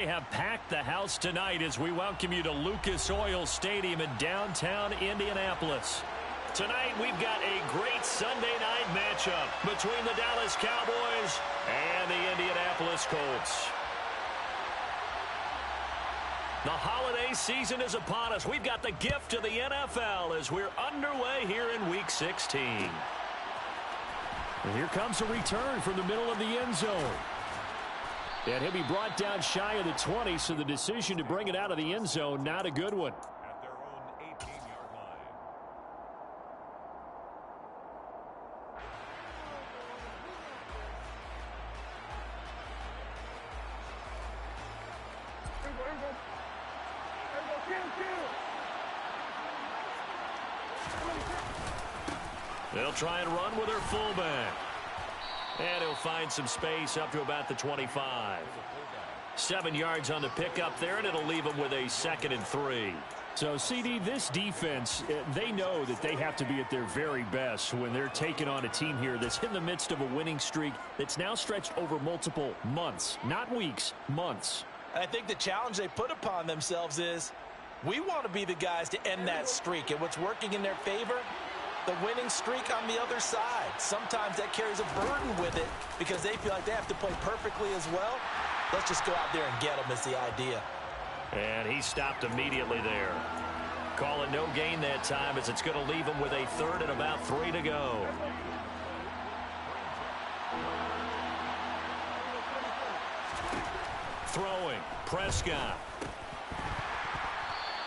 They have packed the house tonight as we welcome you to Lucas Oil Stadium in downtown Indianapolis. Tonight we've got a great Sunday night matchup between the Dallas Cowboys and the Indianapolis Colts. The holiday season is upon us. We've got the gift of the NFL as we're underway here in Week 16. And here comes a return from the middle of the end zone. And he'll be brought down shy of the 20, so the decision to bring it out of the end zone, not a good one. At their own 18-yard line. They'll try and run with their fullback. And he'll find some space up to about the 25. 7 yards on the pickup there, and it'll leave him with a 2nd and 3. So, CD, this defense, they know that they have to be at their very best when they're taking on a team here that's in the midst of a winning streak that's now stretched over multiple months, not weeks, months. I think the challenge they put upon themselves is we want to be the guys to end that streak. And what's working in their favor? The winning streak on the other side. Sometimes that carries a burden with it because they feel like they have to play perfectly as well. Let's just go out there and get them is the idea. And he stopped immediately there. Call it no gain that time as it's going to leave him with a 3rd and about 3 to go. Throwing, Prescott.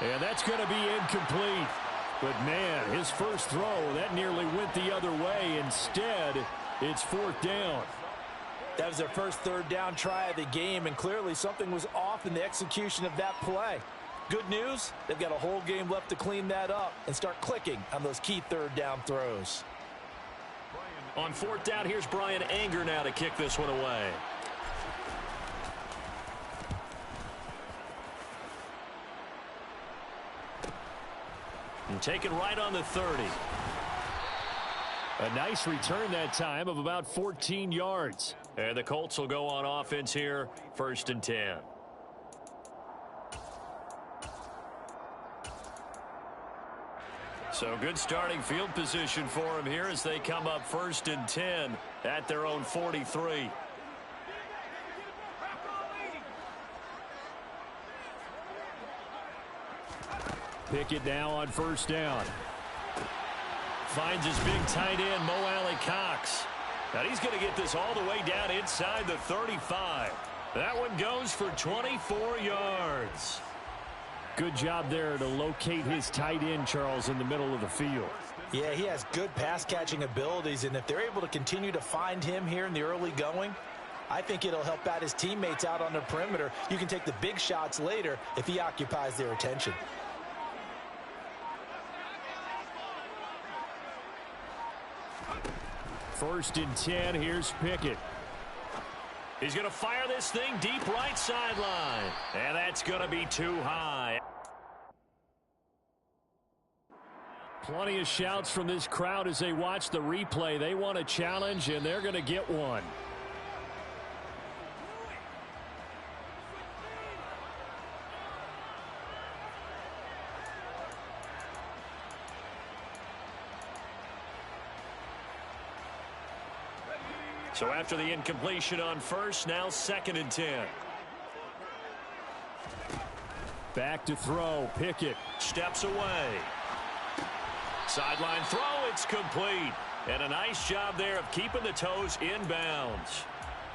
And that's going to be incomplete. But, man, his first throw, that nearly went the other way. Instead, it's 4th down. That was their first 3rd down try of the game, and clearly something was off in the execution of that play. Good news, they've got a whole game left to clean that up and start clicking on those key 3rd down throws. On 4th down, here's Brian Anger now to kick this one away. And taken right on the 30. A nice return that time of about 14 yards. And the Colts will go on offense here, 1st and 10. So good starting field position for them here as they come up 1st and 10 at their own 43. Pickett now on 1st down. Finds his big tight end, Mo Alley-Cox. Now he's going to get this all the way down inside the 35. That one goes for 24 yards. Good job there to locate his tight end, Charles, in the middle of the field. Yeah, he has good pass-catching abilities, and if they're able to continue to find him here in the early going, I think it'll help out his teammates out on the perimeter. You can take the big shots later if he occupies their attention. First and 10, here's Pickett. He's going to fire this thing deep right sideline. And that's going to be too high. Plenty of shouts from this crowd as they watch the replay. They want a challenge, and they're going to get one. So after the incompletion on 1st, now 2nd and 10. Back to throw. Pickett steps away. Sideline throw, it's complete. And a nice job there of keeping the toes inbounds.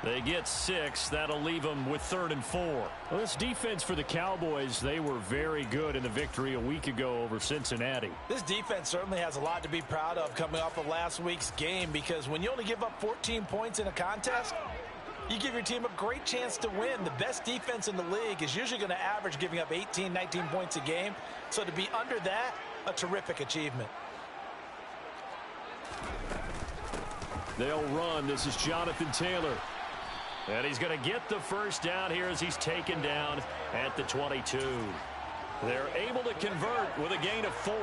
They get 6. That'll leave them with 3rd and 4. Well, this defense for the Cowboys, they were very good in the victory a week ago over Cincinnati. This defense certainly has a lot to be proud of coming off of last week's game, because when you only give up 14 points in a contest, you give your team a great chance to win. The best defense in the league is usually going to average giving up 18, 19 points a game. So to be under that, a terrific achievement. They'll run. This is Jonathan Taylor. And he's going to get the 1st down here as he's taken down at the 22. They're able to convert with a gain of 4.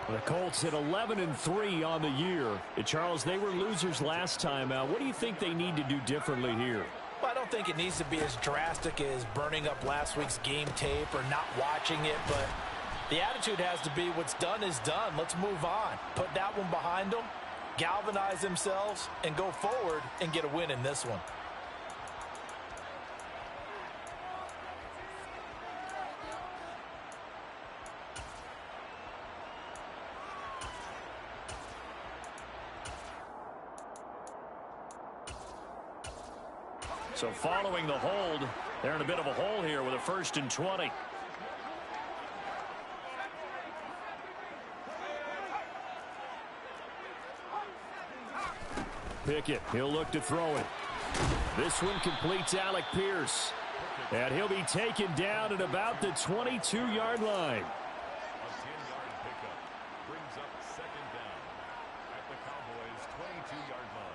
The Colts at 11-3 on the year. And Charles, they were losers last time out. What do you think they need to do differently here? Well, I don't think it needs to be as drastic as burning up last week's game tape or not watching it, but the attitude has to be what's done is done. Let's move on. Put that one behind them, galvanize themselves, and go forward and get a win in this one. So following the hold, they're in a bit of a hole here with a 1st and 20. Pickett, he'll look to throw it. This one completes Alec Pierce. And he'll be taken down at about the 22-yard line. A 10-yard pickup brings up 2nd down at the Cowboys' 22-yard line.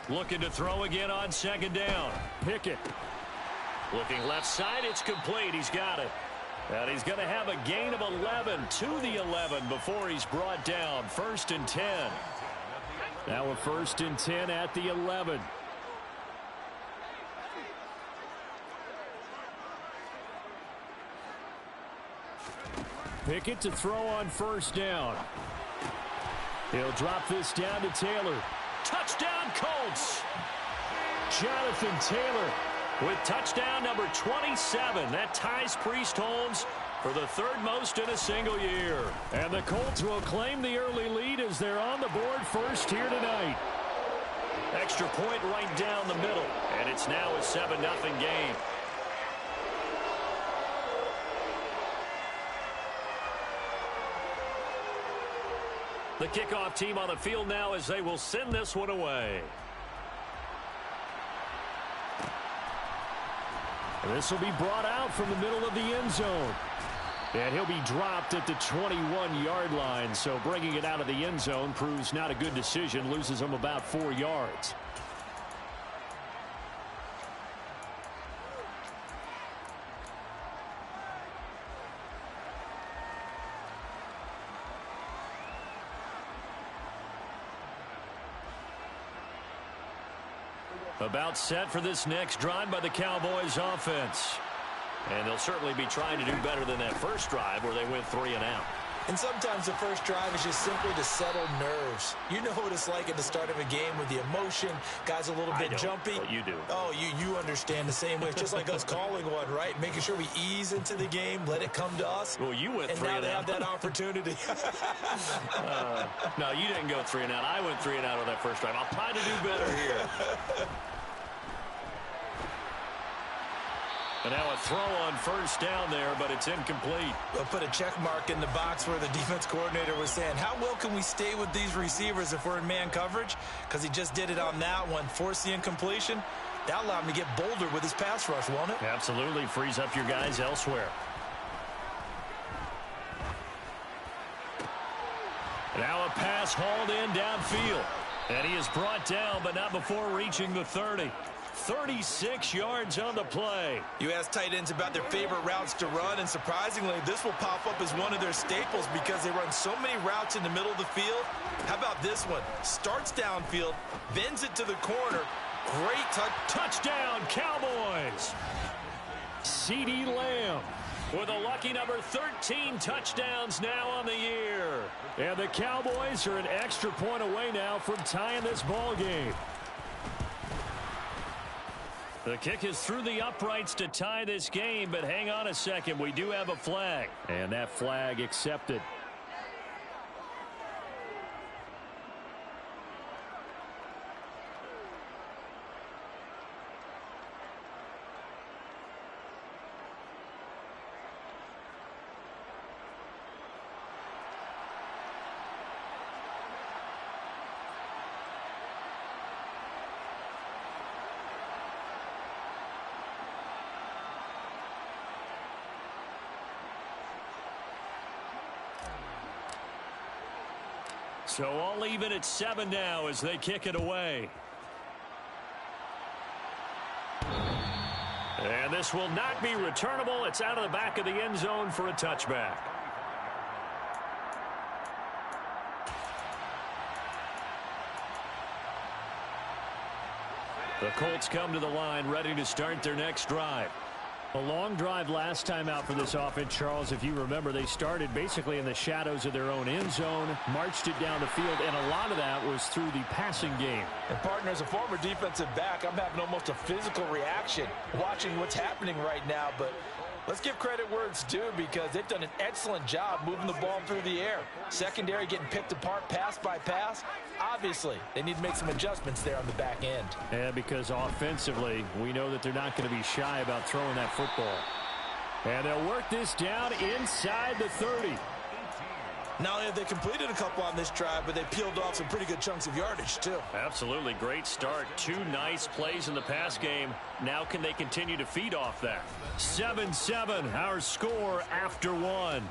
Looking to throw again on 2nd down. Pickett. Looking left side, it's complete. He's got it. And he's going to have a gain of 11 to the 11 before he's brought down. 1st and 10. Now a 1st and 10 at the 11. Pickett to throw on 1st down. He'll drop this down to Taylor. Touchdown, Colts! Jonathan Taylor with touchdown number 27. That ties Priest Holmes for the 3rd most in a single year. And the Colts will claim the early lead as they're on the board first here tonight. Extra point right down the middle. And it's now a 7-0 game. The kickoff team on the field now as they will send this one away. This will be brought out from the middle of the end zone. And he'll be dropped at the 21-yard line. So bringing it out of the end zone proves not a good decision. Loses him about 4 yards. About set for this next drive by the Cowboys offense. And they'll certainly be trying to do better than that first drive where they went 3 and out. And sometimes the first drive is just simply to settle nerves. You know what it's like at the start of a game with the emotion. Guys a little bit jumpy. But you do. Oh, you understand the same way. It's just like us calling one, right? Making sure we ease into the game, let it come to us. Well, you went 3 and out. And now they have that opportunity. No, you didn't go 3 and out. I went 3 and out on that first drive. I'll try to do better here. And now a throw on 1st down there, but it's incomplete. We'll put a check mark in the box where the defense coordinator was saying, how well can we stay with these receivers if we're in man coverage? Because he just did it on that one, forced the incompletion. That allowed him to get bolder with his pass rush, won't it? Absolutely. Frees up your guys elsewhere. Now a pass hauled in downfield. And he is brought down, but not before reaching the 30. 36 yards on the play. You ask tight ends about their favorite routes to run, and surprisingly, this will pop up as one of their staples because they run so many routes in the middle of the field. How about this one? Starts downfield, bends it to the corner. Great touchdown, Cowboys. CeeDee Lamb with a lucky number 13 touchdowns now on the year. And the Cowboys are an extra point away now from tying this ball game. The kick is through the uprights to tie this game, but hang on a second. We do have a flag. And that flag accepted. So all even at 7 now as they kick it away. And this will not be returnable. It's out of the back of the end zone for a touchback. The Colts come to the line ready to start their next drive. A long drive last time out for this offense, Charles. If you remember, they started basically in the shadows of their own end zone, marched it down the field, and a lot of that was through the passing game. And, partner, as a former defensive back, I'm having almost a physical reaction watching what's happening right now. But let's give credit where it's due because they've done an excellent job moving the ball through the air. Secondary getting picked apart pass by pass. Obviously, they need to make some adjustments there on the back end. Yeah, because offensively, we know that they're not going to be shy about throwing that football. And they'll work this down inside the 30. Not only have they completed a couple on this drive, but they peeled off some pretty good chunks of yardage, too. Absolutely. Great start. 2 nice plays in the pass game. Now can they continue to feed off that? 7-7, our score after 1.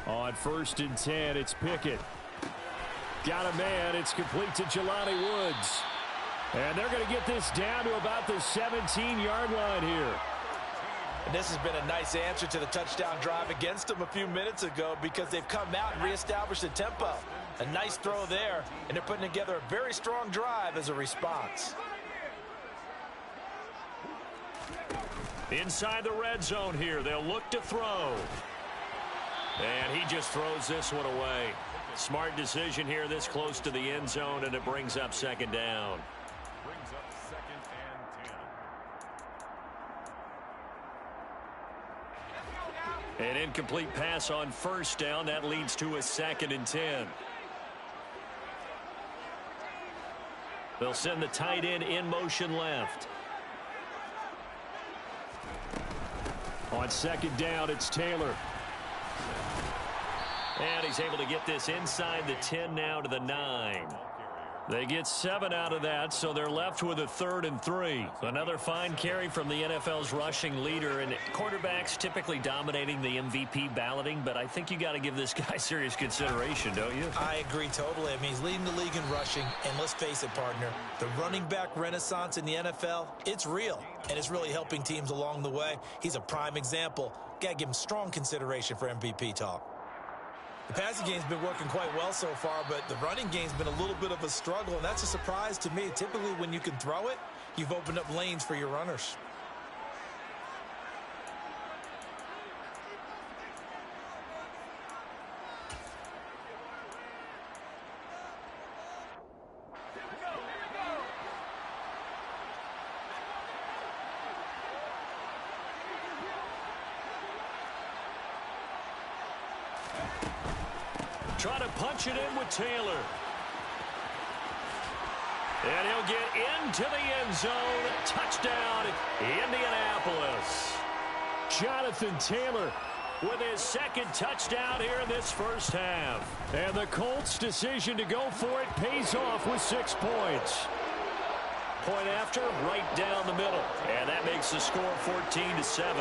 On 1st and 10, it's Pickett. Got a man. It's complete to Jelani Woods. And they're going to get this down to about the 17-yard line here. And this has been a nice answer to the touchdown drive against them a few minutes ago because they've come out and reestablished the tempo. A nice throw there, and they're putting together a very strong drive as a response. Inside the red zone here, they'll look to throw. And he just throws this one away. Smart decision here this close to the end zone, and it brings up 2nd down. Brings up 2nd and 10. An incomplete pass on 1st down. That leads to a 2nd and 10. They'll send the tight end in motion left. On 2nd down, it's Taylor. And he's able to get this inside the 10 now to the 9. They get 7 out of that, so they're left with a 3rd and 3. Another fine carry from the NFL's rushing leader, and quarterbacks typically dominating the MVP balloting, but I think you got to give this guy serious consideration, don't you? I agree totally. I mean, he's leading the league in rushing, and let's face it, partner, the running back renaissance in the NFL, it's real, and it's really helping teams along the way. He's a prime example. Got to give him strong consideration for MVP talk. The passing game's been working quite well so far, but the running game's been a little bit of a struggle, and that's a surprise to me. Typically, when you can throw it, you've opened up lanes for your runners. Try to punch it in with Taylor. And he'll get into the end zone. Touchdown, Indianapolis. Jonathan Taylor with his 2nd touchdown here in this first half. And the Colts' decision to go for it pays off with 6 points. Point after, right down the middle. And that makes the score 14-7.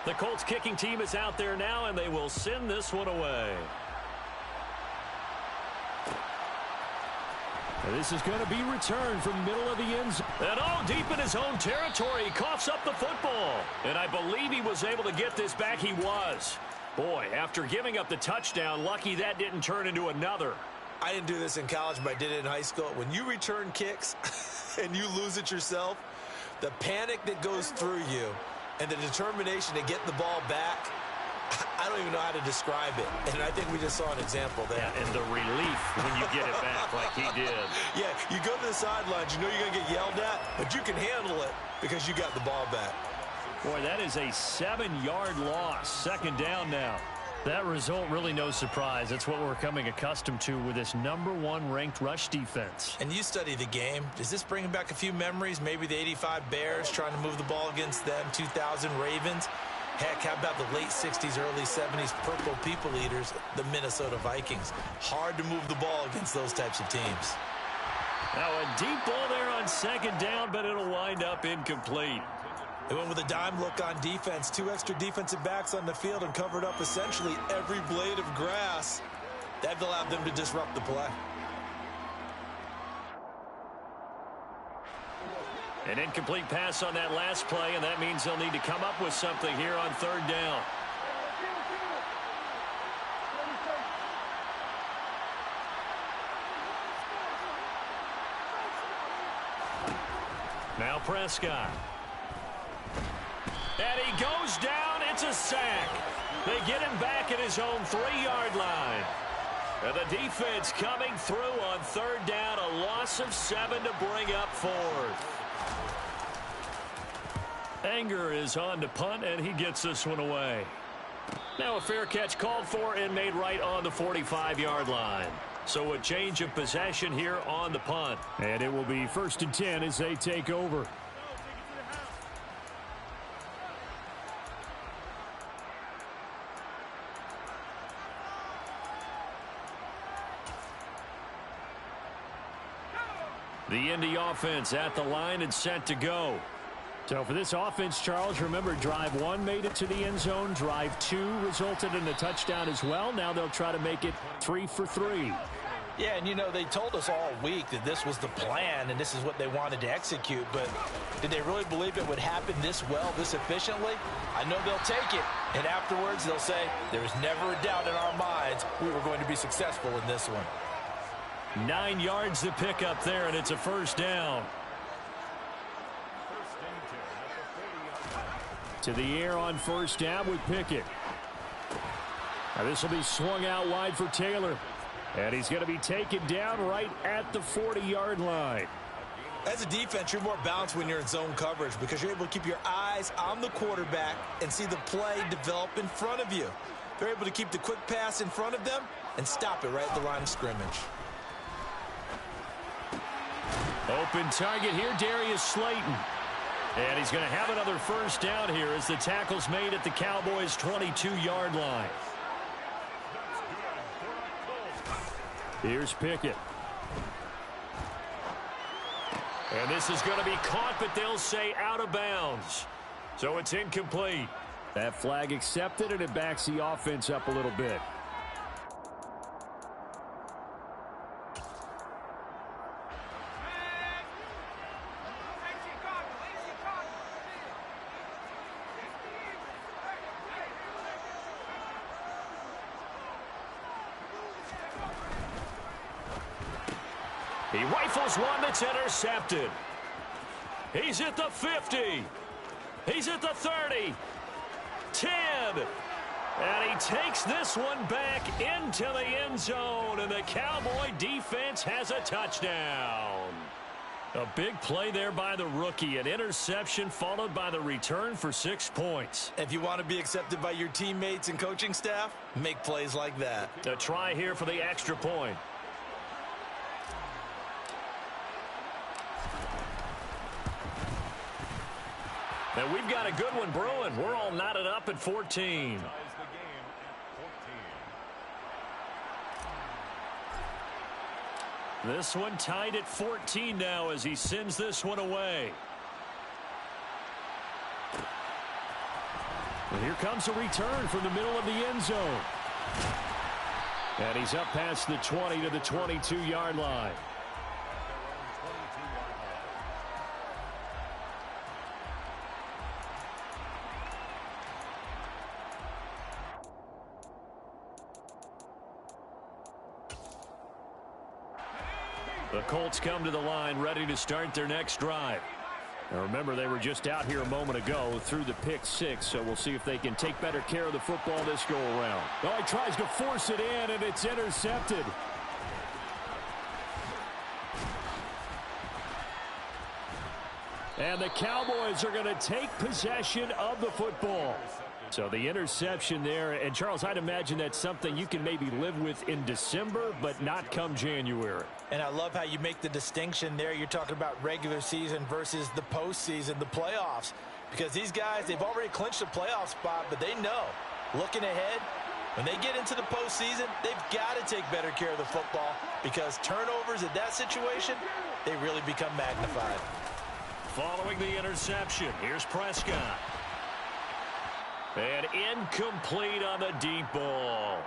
The Colts kicking team is out there now, and they will send this one away. And this is going to be returned from the middle of the end zone. And deep in his own territory, he coughs up the football. And I believe he was able to get this back. He was. Boy, after giving up the touchdown, lucky that didn't turn into another. I didn't do this in college, but I did it in high school. When you return kicks and you lose it yourself, the panic that goes through you and the determination to get the ball back, I don't even know how to describe it. And I think we just saw an example there. Yeah, and the relief when you get it back like he did. Yeah, you go to the sidelines, you know you're going to get yelled at, but you can handle it because you got the ball back. Boy, that is a 7-yard loss. 2nd down now. That result really no surprise. That's what we're coming accustomed to with this #1 ranked rush defense. And you study the game. Does this bring back a few memories? Maybe the '85 Bears trying to move the ball against them, 2000 Ravens. Heck, how about the late 60s, early 70s Purple People Eaters, the Minnesota Vikings? Hard to move the ball against those types of teams. Now a deep ball there on second down, but it'll wind up incomplete. They went with a dime look on defense. 2 extra defensive backs on the field and covered up essentially every blade of grass. That allowed them to disrupt the play. An incomplete pass on that last play, and that means they'll need to come up with something here on third down. Now Prescott. And he goes down. It's a sack. They get him back at his own 3-yard line. And the defense coming through on third down. A loss of 7 to bring up fourth. Anger is on to punt, and he gets this one away. Now a fair catch called for and made right on the 45-yard line. So a change of possession here on the punt. And it will be 1st and 10 as they take over. The Indy offense at the line and set to go. So for this offense, Charles, remember drive 1 made it to the end zone. Drive 2 resulted in a touchdown as well. Now they'll try to make it 3 for 3. Yeah, and you know, they told us all week that this was the plan and this is what they wanted to execute, but did they really believe it would happen this well, this efficiently? I know they'll take it, and afterwards they'll say, there's never a doubt in our minds we were going to be successful in this one. 9 yards to pick up there, and it's a first down. To the air on first down with Pickett. Now this will be swung out wide for Taylor. And he's going to be taken down right at the 40-yard line. As a defense, you're more balanced when you're in zone coverage because you're able to keep your eyes on the quarterback and see the play develop in front of you. They're able to keep the quick pass in front of them and stop it right at the line of scrimmage. Open target here, Darius Slayton. And he's going to have another first down here as the tackle's made at the Cowboys' 22-yard line. Here's Pickett. And this is going to be caught, but they'll say out of bounds. So it's incomplete. That flag accepted, and it backs the offense up a little bit. He rifles one that's intercepted. He's at the 50. He's at the 30. 10. And he takes this one back into the end zone. And the Cowboy defense has a touchdown. A big play there by the rookie. An interception followed by the return for 6 points. If you want to be accepted by your teammates and coaching staff, make plays like that. A try here for the extra point. And we've got a good one brewing. We're all knotted up at 14. This one tied at 14 now as he sends this one away. And here comes a return from the middle of the end zone. And he's up past the 20 to the 22-yard line. The Colts come to the line ready to start their next drive. Now remember, they were just out here a moment ago through the pick 6, so we'll see if they can take better care of the football this go around. Oh, he tries to force it in, and it's intercepted. And the Cowboys are going to take possession of the football. So the interception there, and Charles, I'd imagine that's something you can maybe live with in December, but not come January. And I love how you make the distinction there. You're talking about regular season versus the postseason, the playoffs. Because these guys, they've already clinched a playoff spot, but they know, looking ahead, when they get into the postseason, they've got to take better care of the football because turnovers at that situation, they really become magnified. Following the interception, here's Prescott. And incomplete on the deep ball.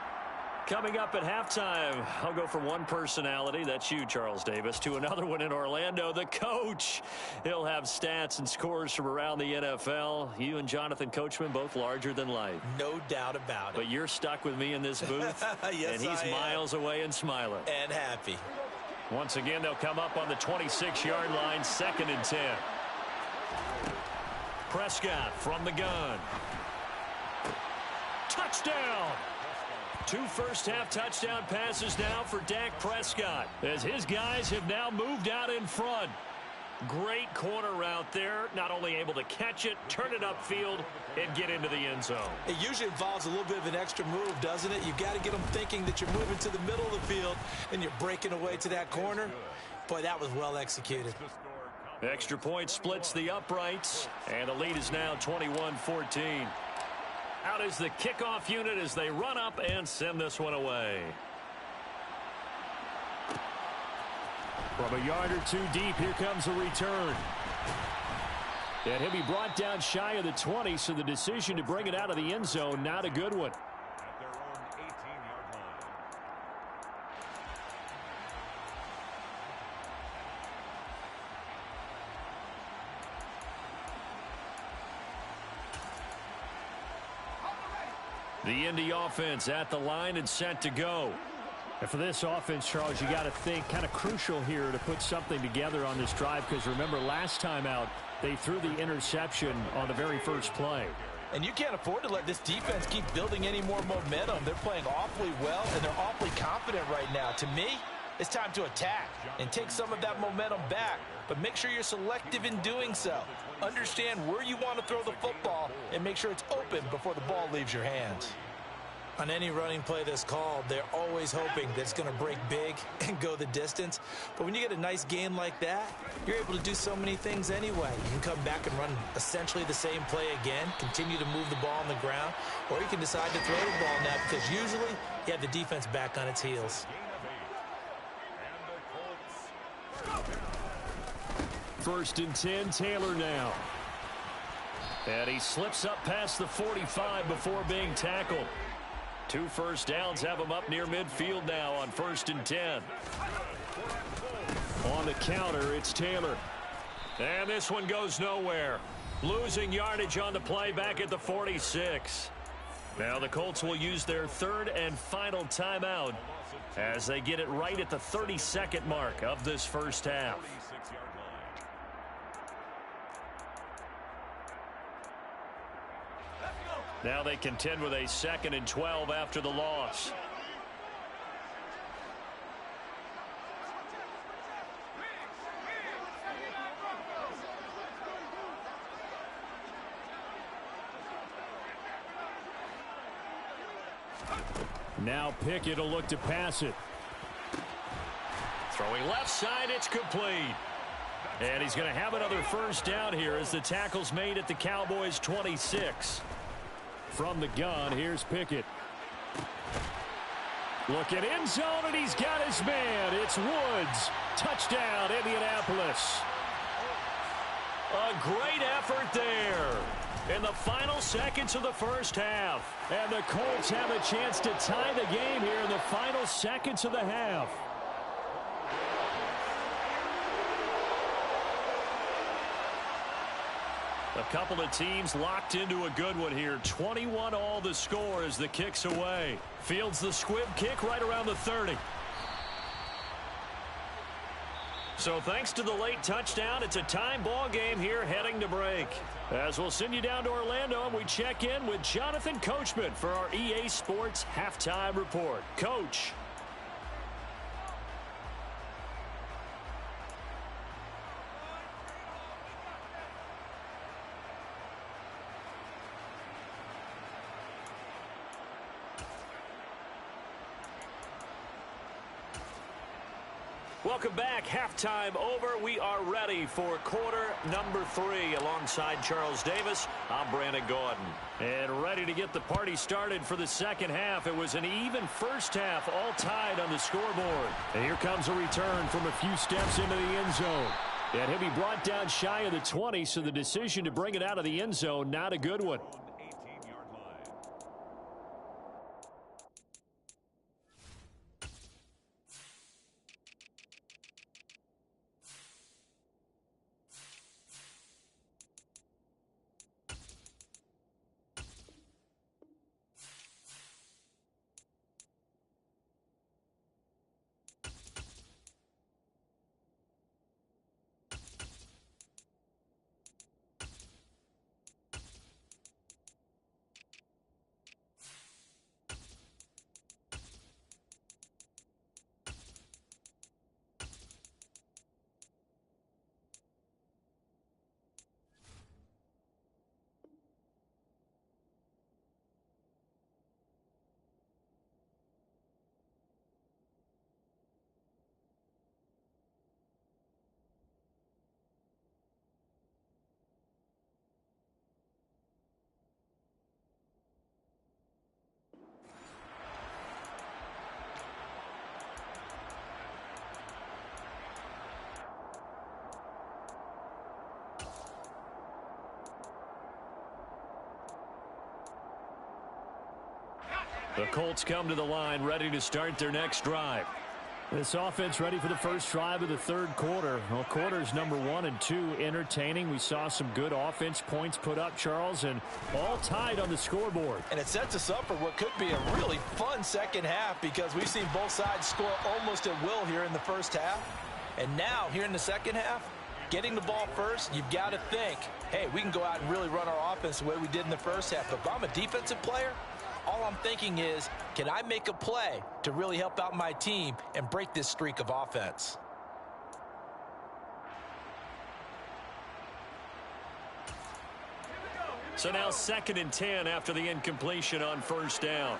Coming up at halftime, I'll go from one personality, that's you, Charles Davis, to another one in Orlando, the coach. He'll have stats and scores from around the NFL. You and Jonathan Coachman, both larger than life. No doubt about it. But you're stuck with me in this booth. Yes, and he's miles away and smiling. And happy. Once again, they'll come up on the 26-yard line, 2nd and 10. Prescott from the gun. Touchdown! 2 first-half touchdown passes now for Dak Prescott as his guys have now moved out in front. Great corner route there, not only able to catch it, turn it upfield, and get into the end zone. It usually involves a little bit of an extra move, doesn't it? You've got to get them thinking that you're moving to the middle of the field and you're breaking away to that corner. Boy, that was well executed. Extra point splits the uprights, and the lead is now 21-14. Out is the kickoff unit as they run up and send this one away. From a yard or two deep, here comes a return. And he'll be brought down shy of the 20, so the decision to bring it out of the end zone, not a good one. At their own 18-yard line. The Indy offense at the line and set to go. And for this offense, Charles, you got to think kind of crucial here to put something together on this drive because remember last time out they threw the interception on the very first play. And you can't afford to let this defense keep building any more momentum. They're playing awfully well and they're awfully confident right now. To me, it's time to attack and take some of that momentum back, but make sure you're selective in doing so. Understand where you want to throw the football and make sure it's open before the ball leaves your hands. On any running play that's called, they're always hoping that it's going to break big and go the distance. But when you get a nice game like that, you're able to do so many things anyway. You can come back and run essentially the same play again, continue to move the ball on the ground, or you can decide to throw the ball now because usually you have the defense back on its heels. First and 10, Taylor now. And he slips up past the 45 before being tackled. 2 first downs have him up near midfield now on 1st and 10. On the counter, it's Taylor. And this one goes nowhere. Losing yardage on the play back at the 46. Now the Colts will use their 3rd and final timeout as they get it right at the 32nd mark of this first half. Now they contend with a 2nd and 12 after the loss. Now Pickett will look to pass it. Throwing left side, it's complete. And he's going to have another first down here as the tackle's made at the Cowboys' 26. From the gun, here's Pickett. Looking end zone, and he's got his man. It's Woods. Touchdown, Indianapolis. A great effort there in the final seconds of the first half. And the Colts have a chance to tie the game here in the final seconds of the half. A couple of teams locked into a good one here. 21 all the score as the kick's away. Fields the squib kick right around the 30. So thanks to the late touchdown, it's a time ball game here heading to break. As we'll send you down to Orlando and we check in with Jonathan Coachman for our EA Sports Halftime Report. Coach. Welcome back. Halftime over. We are ready for quarter number 3. Alongside Charles Davis, I'm Brandon Gordon. And ready to get the party started for the second half. It was an even first half, all tied on the scoreboard. And here comes a return from a few steps into the end zone. And he'll be brought down shy of the 20, so the decision to bring it out of the end zone, not a good one. The Colts come to the line, ready to start their next drive. This offense ready for the first drive of the third quarter. Well, quarters number 1 and 2 entertaining. We saw some good offense points put up, Charles, and all tied on the scoreboard. And it sets us up for what could be a really fun second half, because we've seen both sides score almost at will here in the first half. And now, here in the second half, getting the ball first, you've got to think, hey, we can go out and really run our offense the way we did in the first half. But if I'm a defensive player, all I'm thinking is, can I make a play to really help out my team and break this streak of offense? So now 2nd and 10 after the incompletion on first down.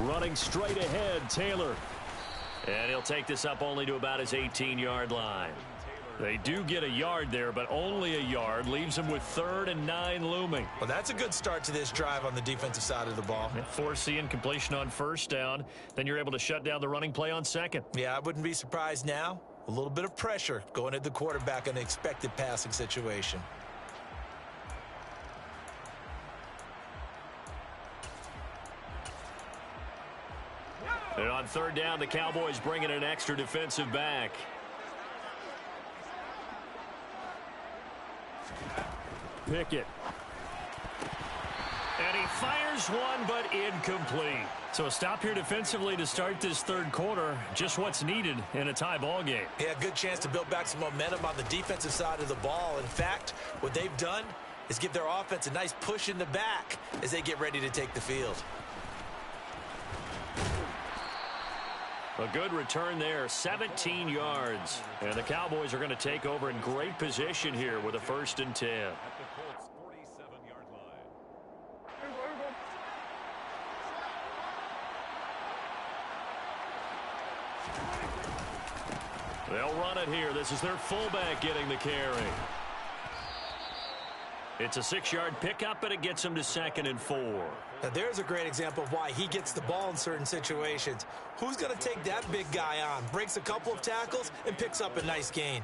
Running straight ahead, Taylor. And he'll take this up only to about his 18-yard line. They do get a yard there, but only a yard. Leaves them with 3rd and 9 looming. Well, that's a good start to this drive on the defensive side of the ball. Force the incompletion on first down. Then you're able to shut down the running play on second. Yeah, I wouldn't be surprised now. A little bit of pressure going at the quarterback in an expected passing situation. And on 3rd down, the Cowboys bring in an extra defensive back. Pickett. And he fires one, but incomplete. So a stop here defensively to start this third quarter. Just what's needed in a tie ball game. Yeah, good chance to build back some momentum on the defensive side of the ball. In fact, what they've done is give their offense a nice push in the back as they get ready to take the field. A good return there, 17 yards. And the Cowboys are going to take over in great position here with a 1st and 10. At the Colts' 47-yard line. They'll run it here. This is their fullback getting the carry. It's a 6-yard pickup, and it gets them to 2nd and 4. Now, there's a great example of why he gets the ball in certain situations. Who's going to take that big guy on? Breaks a couple of tackles and picks up a nice gain.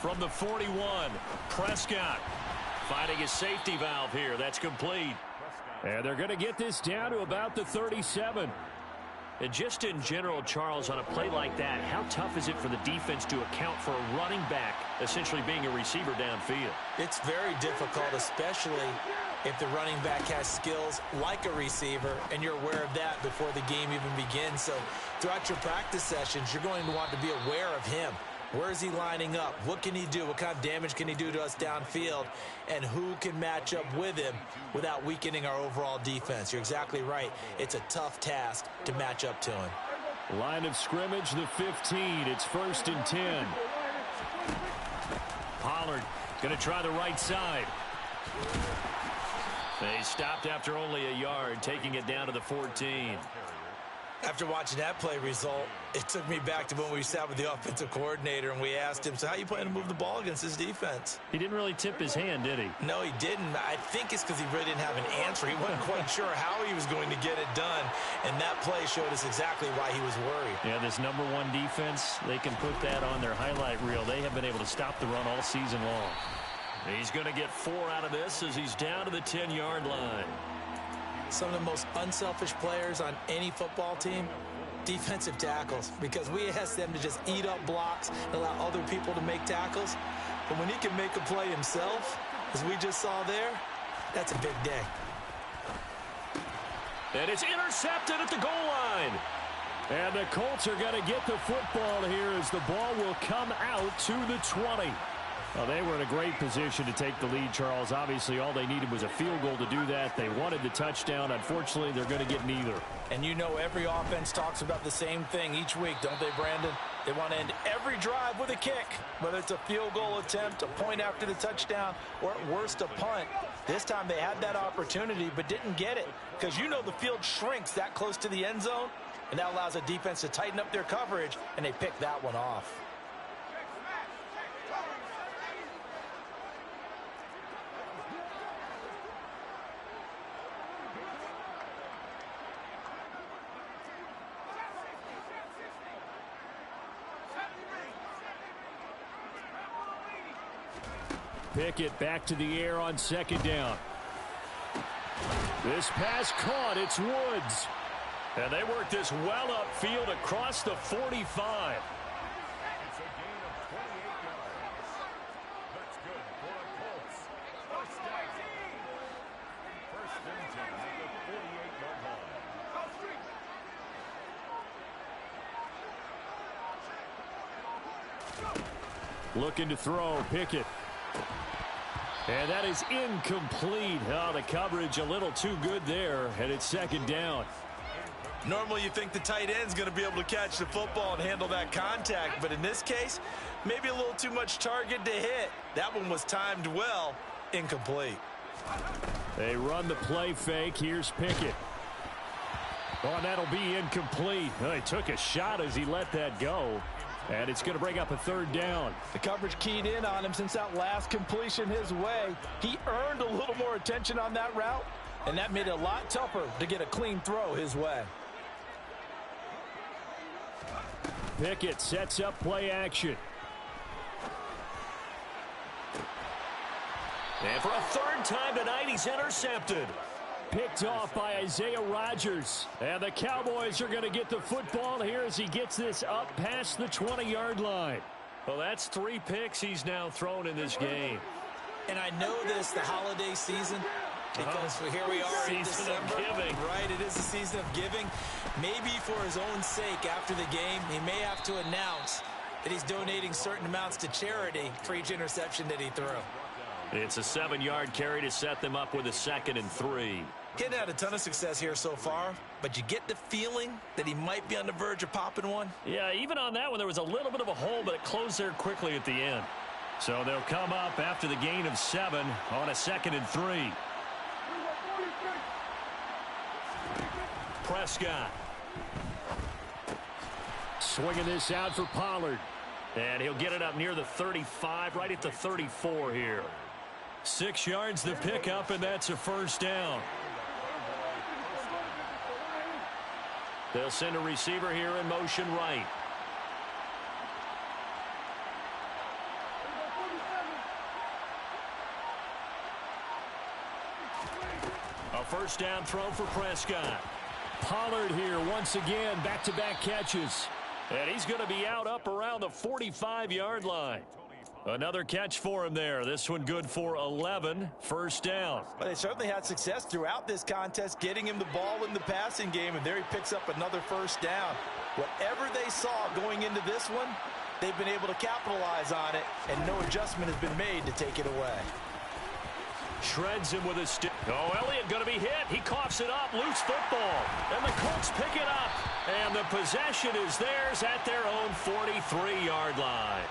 From the 41, Prescott finding his safety valve here. That's complete. And they're going to get this down to about the 37. And just in general, Charles, on a play like that, how tough is it for the defense to account for a running back essentially being a receiver downfield? It's very difficult, especially if the running back has skills like a receiver, and you're aware of that before the game even begins. So throughout your practice sessions, you're going to want to be aware of him. Where is he lining up? What can he do? What kind of damage can he do to us downfield? And who can match up with him without weakening our overall defense? You're exactly right. It's a tough task to match up to him. Line of scrimmage, the 15. It's 1st and 10. Pollard going to try the right side. They stopped after only a yard, taking it down to the 14. After watching that play result, it took me back to when we sat with the offensive coordinator and we asked him, so how you plan to move the ball against this defense? He didn't really tip his hand, did he? No, he didn't. I think it's because he really didn't have an answer. He wasn't quite sure how he was going to get it done, and that play showed us exactly why he was worried. Yeah, this #1 defense, they can put that on their highlight reel. They have been able to stop the run all season long. He's going to get 4 out of this as he's down to the 10-yard line. Some of the most unselfish players on any football team, defensive tackles, because we ask them to just eat up blocks and allow other people to make tackles. But when he can make a play himself, as we just saw there, that's a big day. And it's intercepted at the goal line. And the Colts are going to get the football here as the ball will come out to the 20. Well, they were in a great position to take the lead, Charles. Obviously, all they needed was a field goal to do that. They wanted the touchdown. Unfortunately, they're going to get neither. And you know every offense talks about the same thing each week, don't they, Brandon? They want to end every drive with a kick, whether it's a field goal attempt, a point after the touchdown, or at worst a punt. This time they had that opportunity but didn't get it because you know the field shrinks that close to the end zone, and that allows a defense to tighten up their coverage, and they pick that one off. Pickett back to the air on 2nd down. This pass caught. It's Woods. And they work this well upfield across the 45. It's a gain of 28 yards. That's good for the Colts. First down. First and 10 at the 48-yard line. Looking to throw. Pickett. And that is incomplete. Oh, the coverage a little too good there, and it's 2nd down. Normally you think the tight end's going to be able to catch the football and handle that contact, but in this case, maybe a little too much target to hit. That one was timed well, incomplete. They run the play fake. Here's Pickett. Oh, and that'll be incomplete. Oh, he took a shot as he let that go. And it's going to bring up a 3rd down. The coverage keyed in on him since that last completion his way. He earned a little more attention on that route, and that made it a lot tougher to get a clean throw his way. Pickett sets up play action. And for a 3rd time tonight, he's intercepted. Picked off by Isaiah Rodgers. And the Cowboys are going to get the football here as he gets this up past the 20-yard line. Well, that's 3 picks he's now thrown in this game. And I know this, the holiday season, because here we are in December. Season of giving. Right, it is the season of giving. Maybe for his own sake after the game, he may have to announce that he's donating certain amounts to charity for each interception that he threw. It's a 7-yard carry to set them up with a 2nd and 3. Getting had a ton of success here so far, but you get the feeling that he might be on the verge of popping one. Yeah, even on that one, there was a little bit of a hole, but it closed there quickly at the end. So they'll come up after the gain of 7 on a 2nd and 3. Prescott. Swinging this out for Pollard. And he'll get it up near the 35, right at the 34 here. 6 yards the pickup, and that's a 1st down. They'll send a receiver here in motion right. A 1st down throw for Prescott. Pollard here once again, back-to-back catches. And he's going to be out up around the 45-yard line. Another catch for him there. This one good for 11. 1st down. Well, they certainly had success throughout this contest, getting him the ball in the passing game, and there he picks up another 1st down. Whatever they saw going into this one, they've been able to capitalize on it, and no adjustment has been made to take it away. Shreds him with his stick. Oh, Elliott going to be hit. He coughs it up. Loose football. And the Colts pick it up. And the possession is theirs at their own 43-yard line.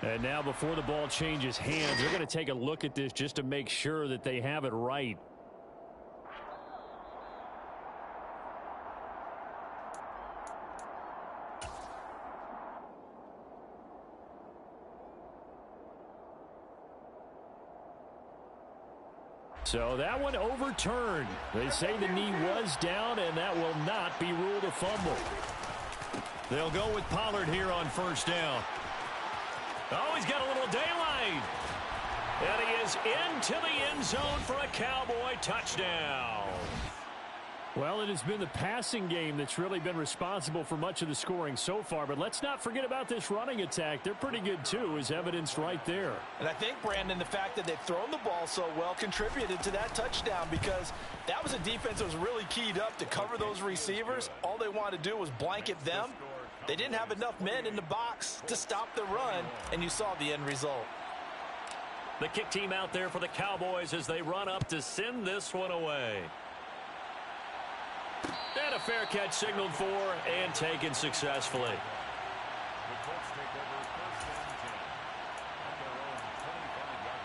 And now before the ball changes hands, they're going to take a look at this just to make sure that they have it right. So that one overturned. They say the knee was down, and that will not be ruled a fumble. They'll go with Pollard here on first down. Oh, he's got a little daylight. And he is into the end zone for a Cowboy touchdown. Well, it has been the passing game that's really been responsible for much of the scoring so far. But let's not forget about this running attack. They're pretty good, too, as evidenced right there. And I think, Brandon, the fact that they've thrown the ball so well contributed to that touchdown, because that was a defense that was really keyed up to cover those receivers. All they wanted to do was blanket them. They didn't have enough men in the box to stop the run, and you saw the end result. The kick team out there for the Cowboys as they run up to send this one away. And a fair catch signaled for and taken successfully. The Colts take over first and 10 at their own 25-yard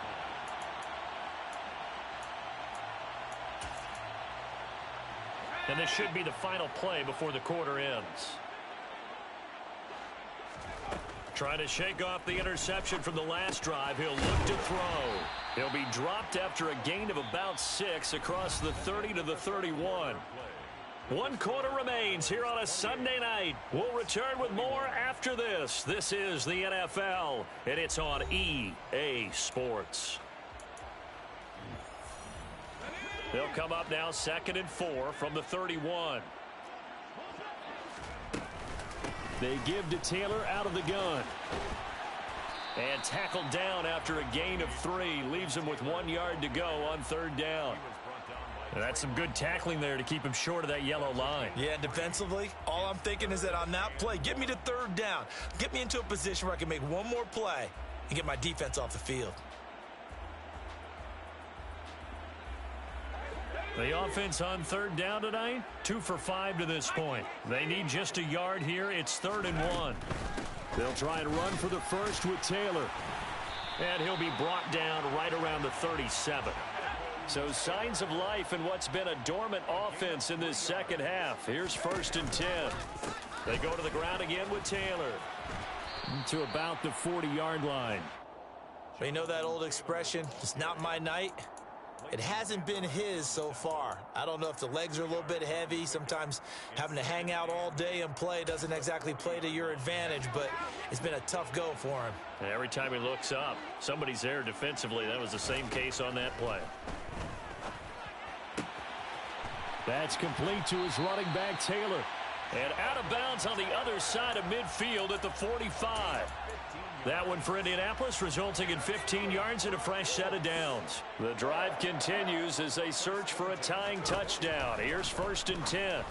line. And this should be the final play before the quarter ends. Trying to shake off the interception from the last drive. He'll look to throw. He'll be dropped after a gain of about 6 across the 30 to the 31. 1 quarter remains here on a Sunday night. We'll return with more after this. This is the NFL, and it's on EA Sports. They'll come up now 2nd and 4 from the 31. They give to Taylor out of the gun. And tackled down after a gain of 3. Leaves him with 1 yard to go on 3rd down. And that's some good tackling there to keep him short of that yellow line. Yeah, defensively, all I'm thinking is that on that play, get me to 3rd down. Get me into a position where I can make one more play and get my defense off the field. The offense on 3rd down tonight, 2 for 5 to this point. They need just a yard here. It's 3rd and 1. They'll try and run for the first with Taylor. And he'll be brought down right around the 37. So signs of life in what's been a dormant offense in this second half. Here's 1st and 10. They go to the ground again with Taylor. To about the 40-yard line. But you know that old expression, it's not my night? It hasn't been his so far. I don't know if the legs are a little bit heavy. Sometimes having to hang out all day and play doesn't exactly play to your advantage, but it's been a tough go for him. And every time he looks up, somebody's there defensively. That was the same case on that play. That's complete to his running back, Taylor. And out of bounds on the other side of midfield at the 45. That one for Indianapolis, resulting in 15 yards and a fresh set of downs. The drive continues as they search for a tying touchdown. Here's 1st and 10.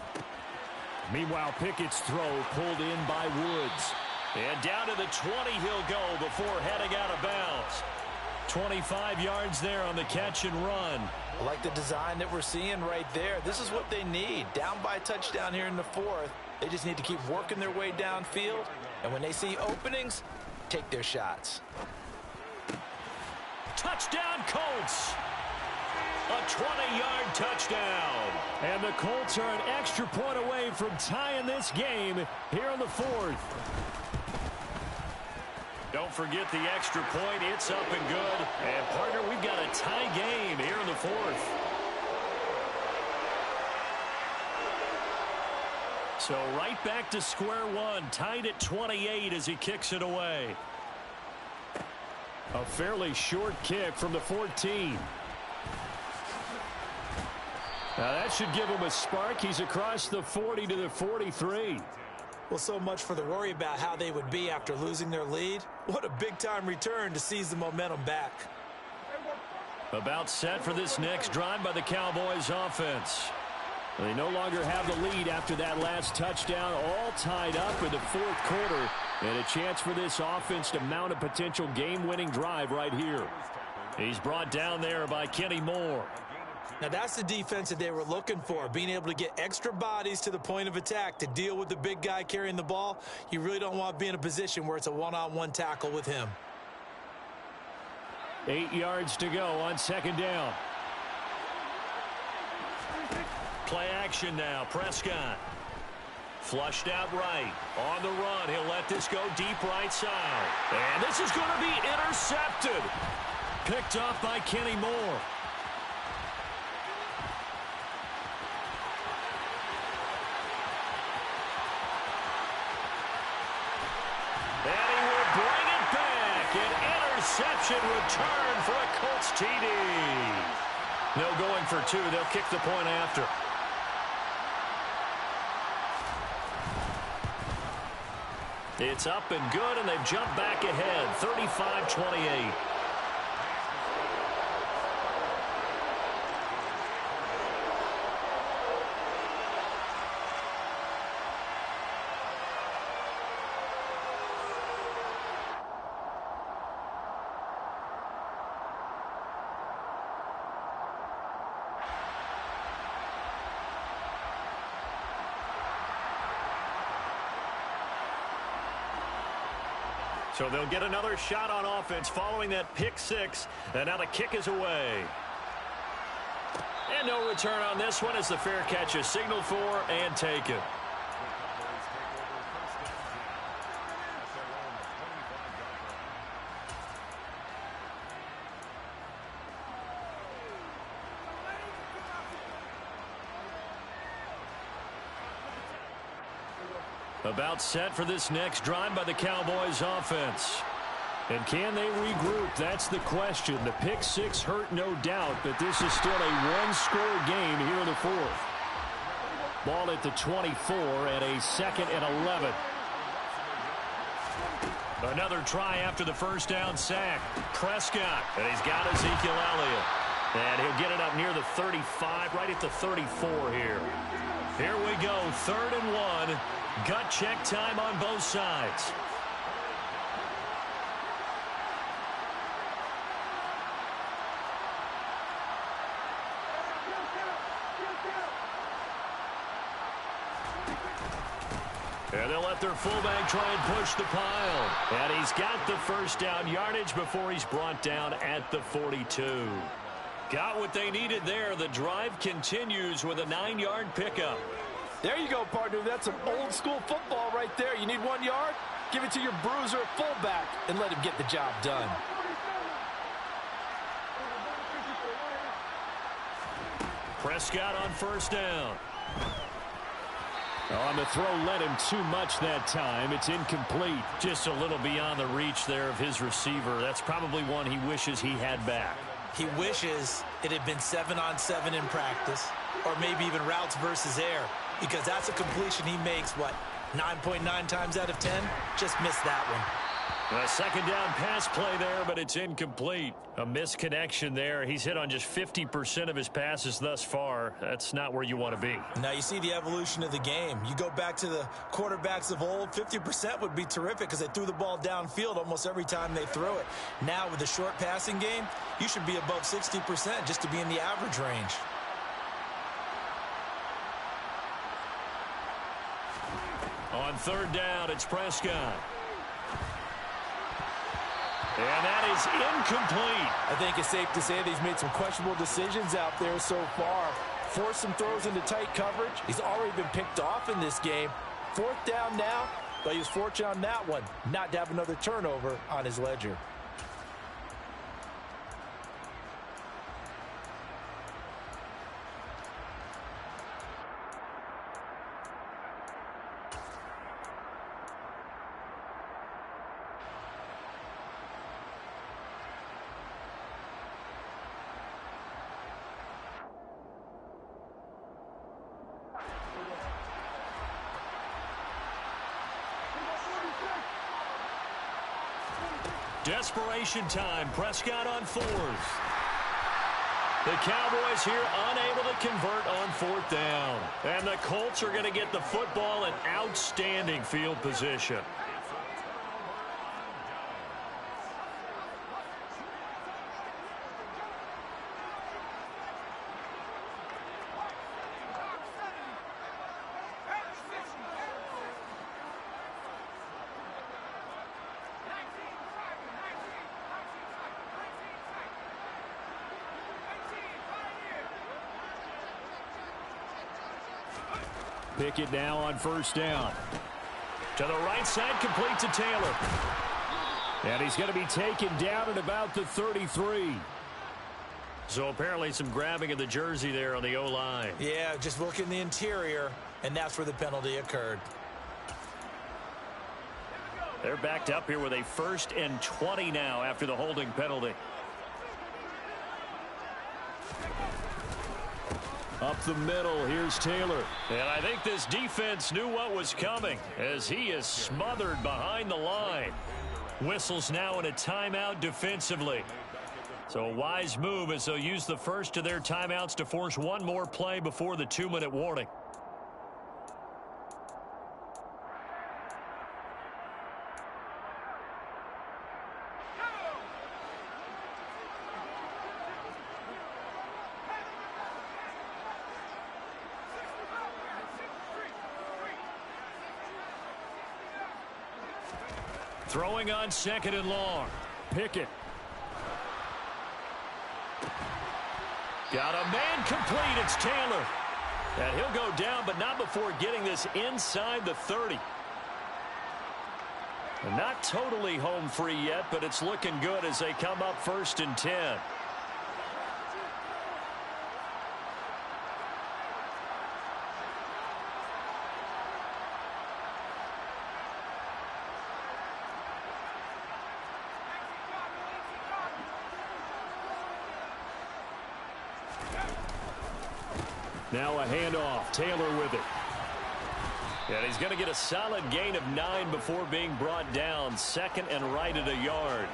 Meanwhile, Pickett's throw pulled in by Woods. And down to the 20 he'll go before heading out of bounds. 25 yards there on the catch and run. I like the design that we're seeing right there. This is what they need. Down by a touchdown here in the 4th. They just need to keep working their way downfield. And when they see openings, take their shots. Touchdown, Colts. A 20-yard touchdown. And the Colts are an extra point away from tying this game here on the 4th. Don't forget the extra point. It's up and good. And, partner, we've got a tie game here in the fourth. So right back to square one. Tied at 28 as he kicks it away. A fairly short kick from the 14. Now that should give him a spark. He's across the 40 to the 43. Well, so much for the worry about how they would be after losing their lead. What a big-time return to seize the momentum back. About set for this next drive by the Cowboys offense. They no longer have the lead after that last touchdown, all tied up in the fourth quarter. And a chance for this offense to mount a potential game-winning drive right here. He's brought down there by Kenny Moore. Now, that's the defense that they were looking for, being able to get extra bodies to the point of attack to deal with the big guy carrying the ball. You really don't want to be in a position where it's a one-on-one tackle with him. 8 yards to go on second down. Play action now. Prescott. Flushed out right. On the run. He'll let this go deep right side. And this is going to be intercepted. Picked off by Kenny Moore. And he will bring it back. An interception return for a Colts TD. No going for two. They'll kick the point after. It's up and good, and they've jumped back ahead, 35-28. So they'll get another shot on offense following that pick six. And now the kick is away. And no return on this one as the fair catch is signaled for and taken. About set for this next drive by the Cowboys offense. And can they regroup? That's the question. The pick six hurt, no doubt, but this is still a one-score game here in the fourth. Ball at the 24 and a 2nd and 11. Another try after the first down sack. Prescott, and he's got Ezekiel Elliott. And he'll get it up near the 35, right at the 34 here. Here we go, 3rd and 1. Gut check time on both sides. And they'll let their fullback try and push the pile. And he's got the first down yardage before he's brought down at the 42. Got what they needed there. The drive continues with a 9-yard pickup. There you go, partner. That's some old-school football right there. You need 1 yard? Give it to your bruiser at fullback and let him get the job done. Prescott on first down. On the throw, led him too much that time. It's incomplete. Just a little beyond the reach there of his receiver. That's probably one he wishes he had back. He wishes it had been 7-on-7 in practice, or maybe even routes versus air, because that's a completion he makes, what, 9.9 times out of 10? Just missed that one. A second down pass play there, but it's incomplete. A misconnection there. He's hit on just 50% of his passes thus far. That's not where you want to be. Now you see the evolution of the game. You go back to the quarterbacks of old, 50% would be terrific because they threw the ball downfield almost every time they threw it. Now with the short passing game, you should be above 60% just to be in the average range. On third down, it's Prescott. And that is incomplete. I think it's safe to say that he's made some questionable decisions out there so far. Forced some throws into tight coverage. He's already been picked off in this game. 4th down now. But he was fortunate on that one, not to have another turnover on his ledger. Desperation time. Prescott on 4th. The Cowboys here unable to convert on 4th down. And the Colts are going to get the football in outstanding field position. Pickett now on 1st down. To the right side, complete to Taylor. And he's going to be taken down at about the 33. So apparently some grabbing of the jersey there on the O-line. Yeah, just looking in the interior, and that's where the penalty occurred. They're backed up here with a 1st and 20 now after the holding penalty. Up the middle, here's Taylor. And I think this defense knew what was coming as he is smothered behind the line. Whistles now in a timeout defensively. So a wise move as they'll use the first of their timeouts to force one more play before the 2-minute warning. Throwing on 2nd and long. Pickett. Got a man complete. It's Taylor. And he'll go down, but not before getting this inside the 30. And not totally home free yet, but it's looking good as they come up 1st and 10. Now a handoff. Taylor with it. And he's going to get a solid gain of 9 before being brought down. 2nd and right at a yard.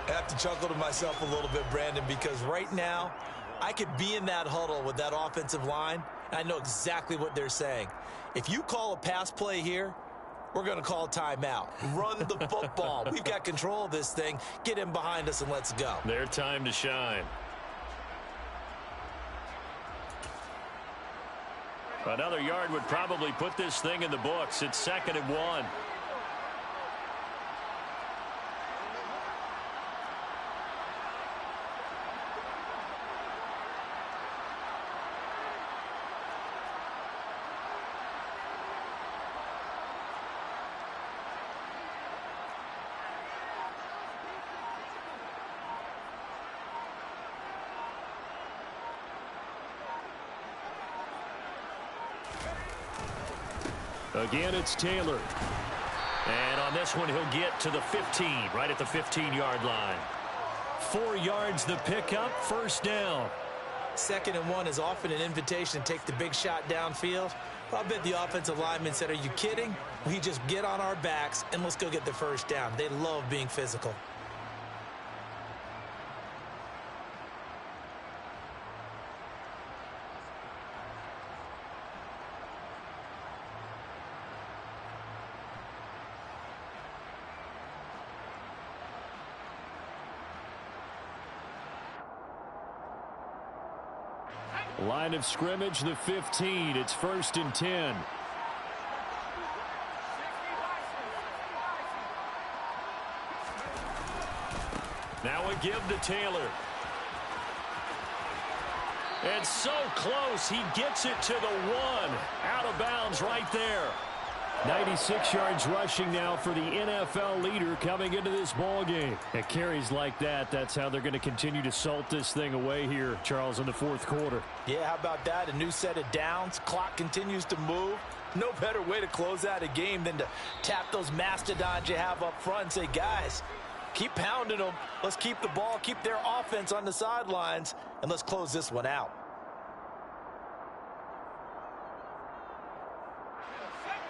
I have to chuckle to myself a little bit, Brandon, because right now I could be in that huddle with that offensive line, and I know exactly what they're saying. If you call a pass play here, we're going to call timeout. Run the football. We've got control of this thing. Get in behind us and let's go. Their time to shine. Another yard would probably put this thing in the books. It's 2nd and 1. Again, it's Taylor. And on this one, he'll get to the 15, right at the 15-yard line. 4 yards the pickup, 1st down. 2nd and 1 is often an invitation to take the big shot downfield. But I bet the offensive lineman said, are you kidding? We just get on our backs and let's go get the 1st down. They love being physical. Line of scrimmage, the 15. It's 1st and 10. Now a give to Taylor. And so close, he gets it to the 1. Out of bounds right there. 96 yards rushing now for the NFL leader coming into this ball game. At carries like that, that's how they're going to continue to salt this thing away here, Charles, in the fourth quarter. Yeah, how about that? A new set of downs. Clock continues to move. No better way to close out a game than to tap those mastodons you have up front and say, guys, keep pounding them. Let's keep the ball, keep their offense on the sidelines, and let's close this one out.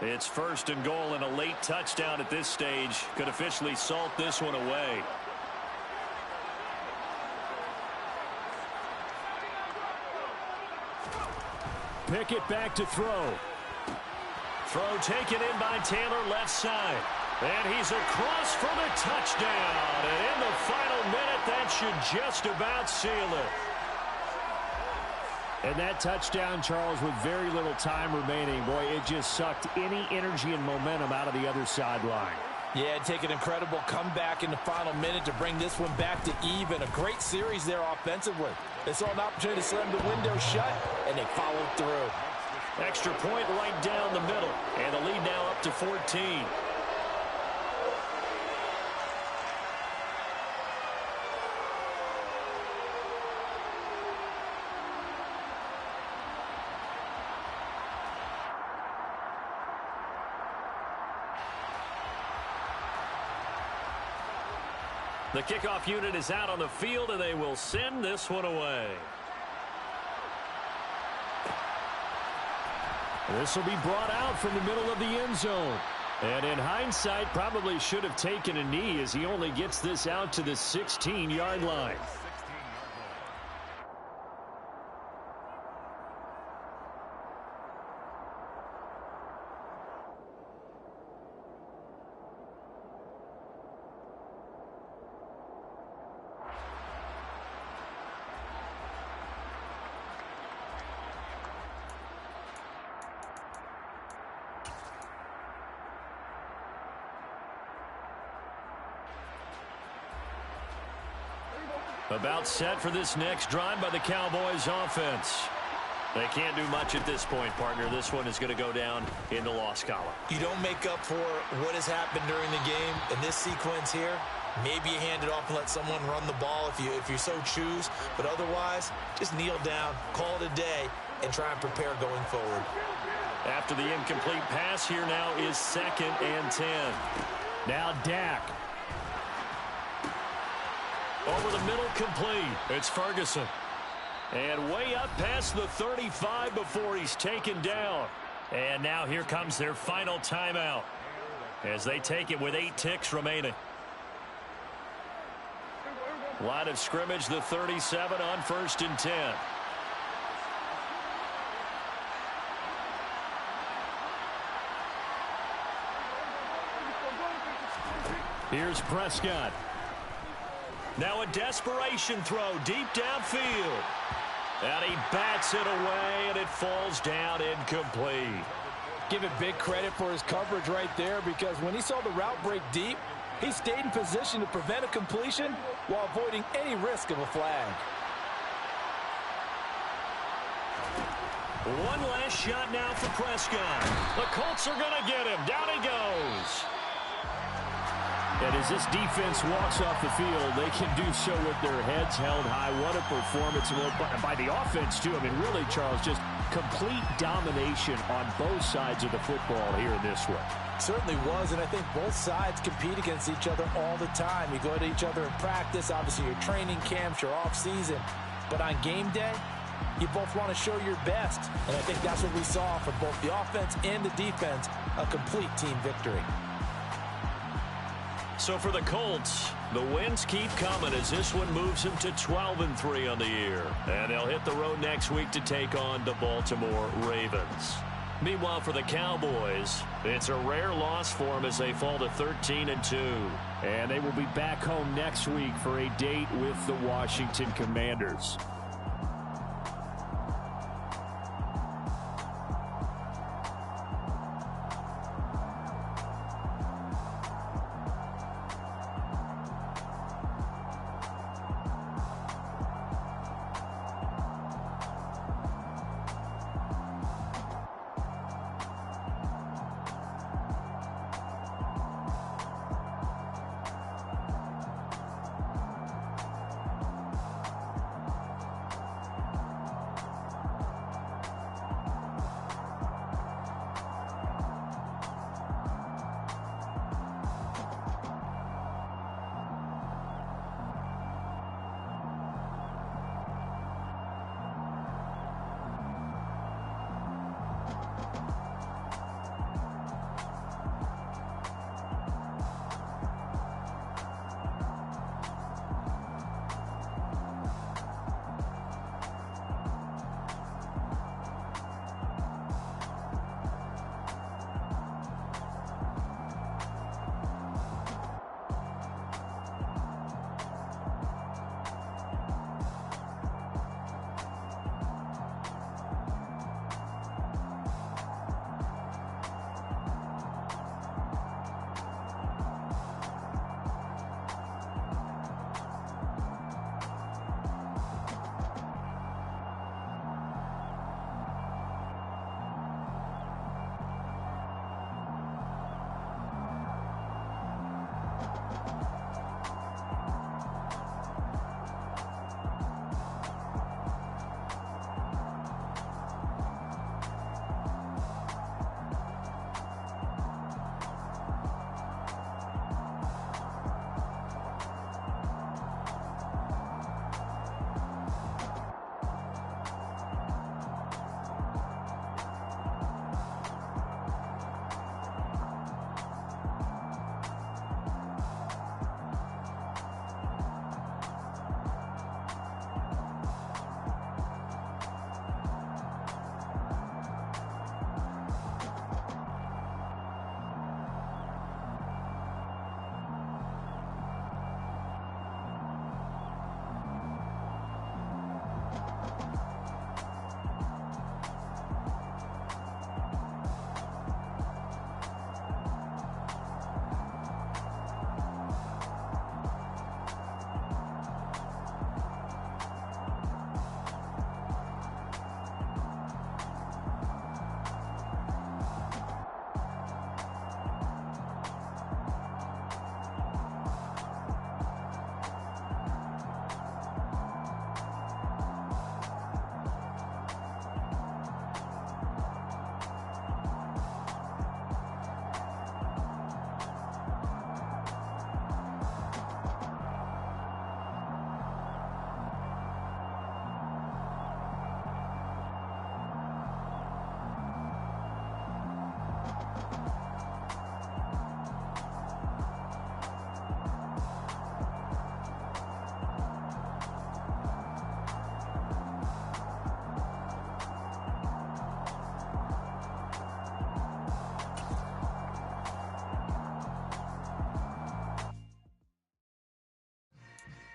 It's first and goal, and a late touchdown at this stage could officially salt this one away. Pickett back to throw. Throw taken in by Taylor, left side. And he's across for the touchdown. And in the final minute, that should just about seal it. And that touchdown, Charles, with very little time remaining, boy, it just sucked any energy and momentum out of the other sideline. Yeah, take an incredible comeback in the final minute to bring this one back to even. A great series there offensively. They saw an opportunity to slam the window shut, and they followed through. Extra point right down the middle. And the lead now up to 14. The kickoff unit is out on the field, and they will send this one away. This will be brought out from the middle of the end zone. And in hindsight, probably should have taken a knee as he only gets this out to the 16-yard line. About set for this next drive by the Cowboys offense. They can't do much at this point, partner. This one is going to go down in the loss column. You don't make up for what has happened during the game in this sequence here. Maybe you hand it off and let someone run the ball if you so choose. But otherwise, just kneel down, call it a day, and try and prepare going forward. After the incomplete pass, here now is 2nd and 10. Now Dak. Over the middle, complete. It's Ferguson. And way up past the 35 before he's taken down. And now here comes their final timeout as they take it with 8 ticks remaining. Line of scrimmage, the 37 on 1st and 10. Here's Prescott. Now a desperation throw deep downfield. And he bats it away, and it falls down incomplete. Give it big credit for his coverage right there, because when he saw the route break deep, he stayed in position to prevent a completion while avoiding any risk of a flag. One last shot now for Prescott. The Colts are going to get him. Down he goes. And as this defense walks off the field, they can do so with their heads held high. What a performance by the offense, too. I mean, really, Charles, just complete domination on both sides of the football here in this one. Certainly was, and I think both sides compete against each other all the time. You go to each other in practice, obviously your training camps, your off-season. But on game day, you both want to show your best. And I think that's what we saw from both the offense and the defense, a complete team victory. So for the Colts, the wins keep coming as this one moves them to 12-3 on the year. And they'll hit the road next week to take on the Baltimore Ravens. Meanwhile, for the Cowboys, it's a rare loss for them as they fall to 13-2. And they will be back home next week for a date with the Washington Commanders.